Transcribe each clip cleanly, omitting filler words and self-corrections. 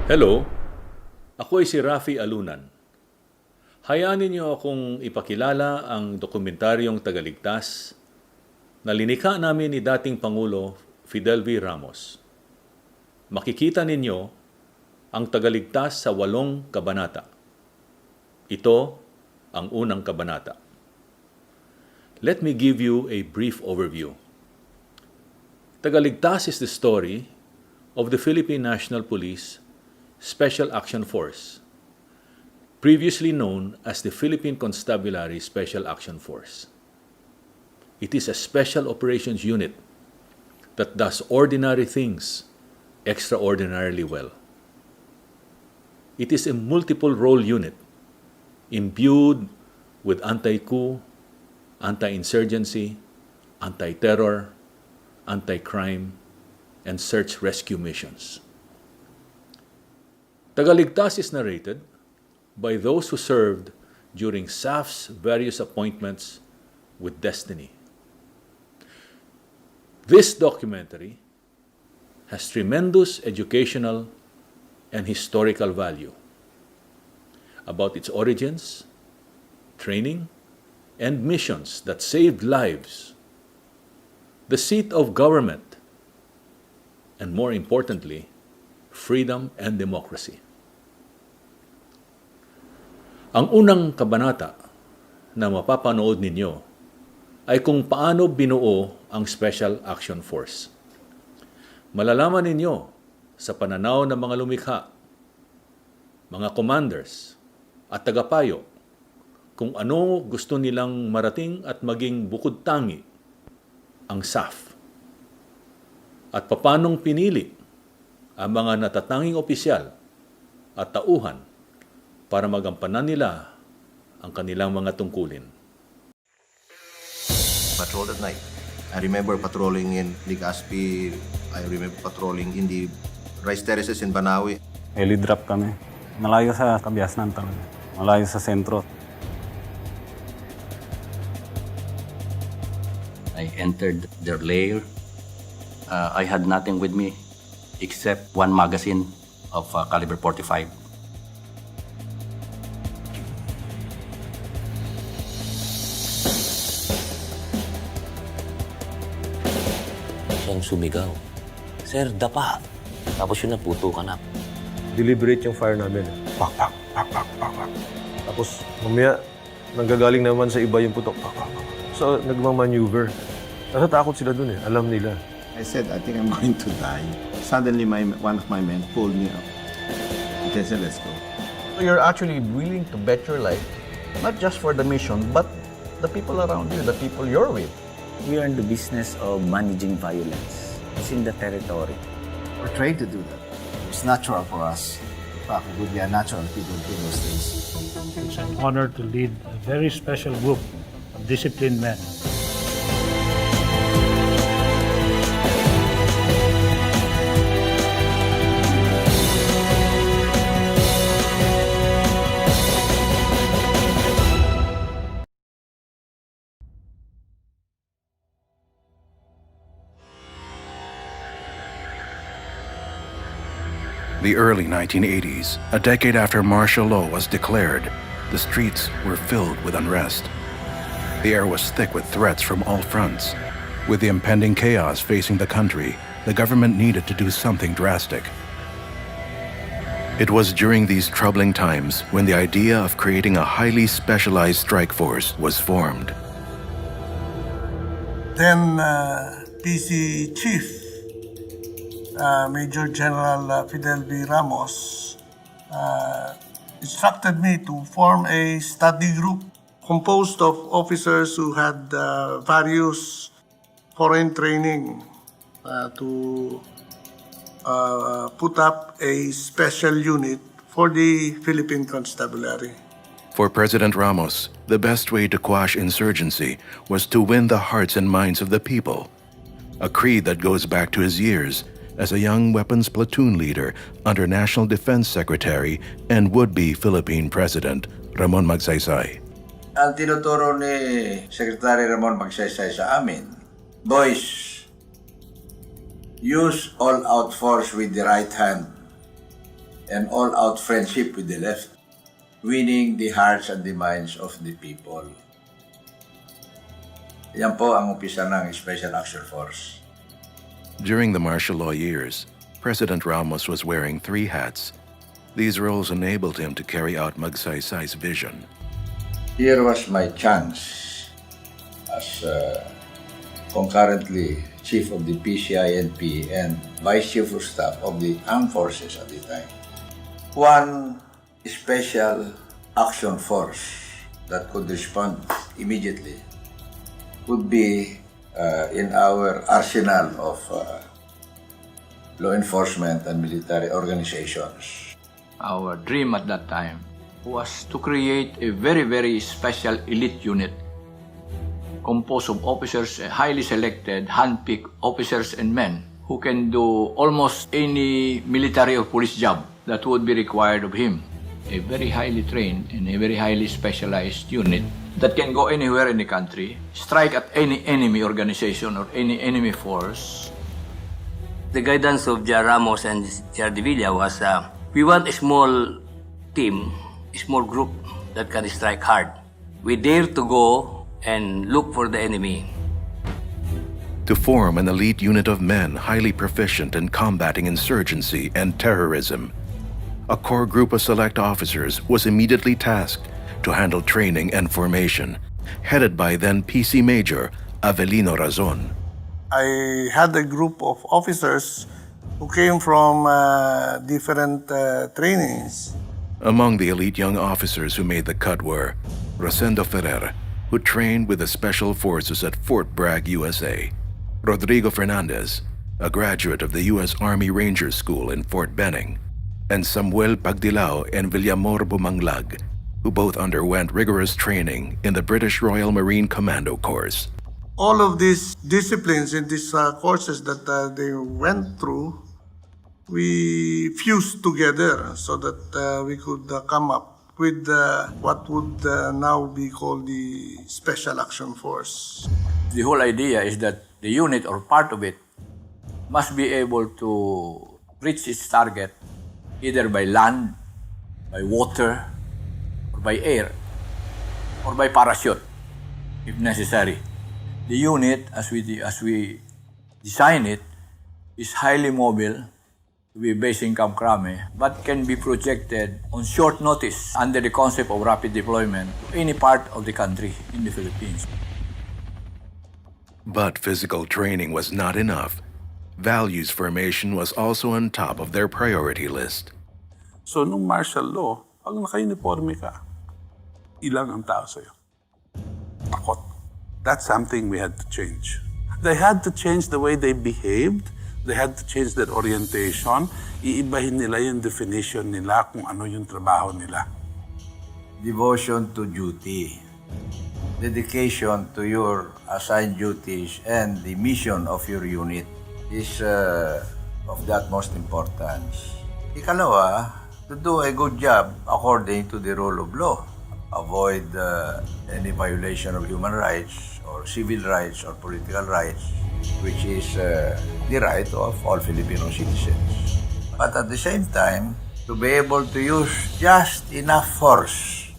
Hello, ako ay si Rafi Alunan. Hayaan niyo akong ipakilala ang dokumentaryong Tagaligtas na linikha namin ni dating Pangulo Fidel V. Ramos. Makikita ninyo ang Tagaligtas sa 8 kabanata. Ito ang unang kabanata. Let me give you a brief overview. Tagaligtas is the story of the Philippine National Police Special Action Force, previously known as the Philippine Constabulary Special Action Force. It is a special operations unit that does ordinary things extraordinarily well. It is a multiple role unit imbued with anti-coup, anti-insurgency, anti-terror, anti-crime, and search rescue missions. Tagaligtas is narrated by those who served during SAF's various appointments with destiny. This documentary has tremendous educational and historical value about its origins, training, and missions that saved lives, the seat of government, and more importantly, freedom and democracy. Ang unang kabanata na mapapanood ninyo ay kung paano binuo ang Special Action Force. Malalaman ninyo sa pananaw ng mga lumikha, mga commanders at tagapayo kung ano gusto nilang marating at maging bukod tangi ang SAF at papanong pinili ang mga natatanging opisyal at tauhan para magampanan nila ang kanilang mga tungkulin. Patrol at night. I remember patrolling in Legazpi. I remember patrolling in the rice terraces in Banawi. Heli drop kami. Malayo sa Kabiasnan talaga. Malayo sa sentro. I entered their lair. I had nothing with me except one magazine of caliber 45. Siyang sumigaw. Sir, dapa. Tapos yun naputo ka na. Deliberate yung fire namin. Pak, pak, pak, pak, pak, pak. Tapos mamaya, nanggagaling naman sa iba yung putok. Pak, pak, pak. So, nagmamaneuver. Natatakot sila dun eh. Alam nila. I said, I think I'm going to die. Suddenly, one of my men pulled me up. He said, let's go. So you're actually willing to bet your life, not just for the mission, but the people around you, the people you're with. We are in the business of managing violence. It's in the territory. We're trained to do that. It's natural for us. In fact, it would be unnatural if we don't do those things. It's an honor to lead a very special group of disciplined men. The early 1980s, a decade after martial law was declared, the streets were filled with unrest. The air was thick with threats from all fronts. With the impending chaos facing the country, the government needed to do something drastic. It was during these troubling times when the idea of creating a highly specialized strike force was formed. Then PC Chief Major General Fidel V. Ramos instructed me to form a study group composed of officers who had various foreign training to put up a special unit for the Philippine Constabulary. For President Ramos, the best way to quash insurgency was to win the hearts and minds of the people, a creed that goes back to his years as a young weapons platoon leader under National Defense Secretary and would-be Philippine President Ramon Magsaysay. Ang tinuturo ni Secretary Ramon Magsaysay sa amin, boys, use all-out force with the right hand an all-out friendship with the left, winning the hearts and the minds of the people. Yan po ang umpisa ng Special Action Force. During the martial law years, President Ramos was wearing 3 hats. These roles enabled him to carry out Magsaysay's vision. Here was my chance as concurrently Chief of the PCINP and Vice Chief of Staff of the Armed Forces at the time. One special action force that could respond immediately would be in our arsenal of law enforcement and military organizations. Our dream at that time was to create a very, very special elite unit composed of officers, highly selected, hand-picked officers and men who can do almost any military or police job that would be required of him. A very highly trained and a very highly specialized unit that can go anywhere in the country, strike at any enemy organization or any enemy force. The guidance of Jar Ramos and Jar De Villa was, we want a small team, a small group that can strike hard. We dare to go and look for the enemy. To form an elite unit of men highly proficient in combating insurgency and terrorism, a core group of select officers was immediately tasked to handle training and formation, headed by then PC Major Avelino Razon. I had a group of officers who came from different trainings. Among the elite young officers who made the cut were Rosendo Ferrer, who trained with the Special Forces at Fort Bragg, USA, Rodrigo Fernandez, a graduate of the U.S. Army Rangers School in Fort Benning, and Samuel Pagdilao and Villamor Bumanglag, who both underwent rigorous training in the British Royal Marine Commando Corps. All of these disciplines in these courses that they went through, we fused together so that we could come up with what would now be called the Special Action Force. The whole idea is that the unit or part of it must be able to reach its target either by land, by water, or by air, or by parachute, if necessary. The unit, as we design it, is highly mobile, to be based in Camp Crame, but can be projected on short notice under the concept of rapid deployment to any part of the country in the Philippines. But physical training was not enough. Values formation was also on top of their priority list. So, nung martial law, pag naka-uniforme ka, ilang ang tao sa'yo? Takot. That's something we had to change. They had to change the way they behaved. They had to change their orientation. Iibahin nila yung definition nila kung ano yung trabaho nila. Devotion to duty, dedication to your assigned duties and the mission of your unit is of the utmost importance. Ikalawa, to do a good job according to the rule of law. Avoid any violation of human rights or civil rights or political rights, which is the right of all Filipino citizens. But at the same time, to be able to use just enough force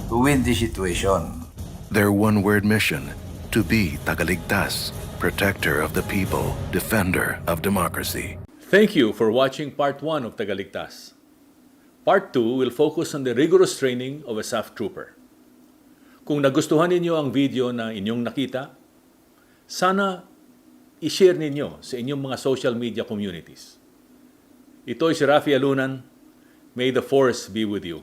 to win the situation. Their one-word mission, to be Tagaligtas, protector of the people, defender of democracy. Thank you for watching Part 1 of Tagaligtas. Part 2 will focus on the rigorous training of a SAF trooper. Kung nagustuhan ninyo ang video na inyong nakita, sana i-share ninyo sa inyong mga social media communities. Ito ay si Rafi Alunan. May the Force be with you.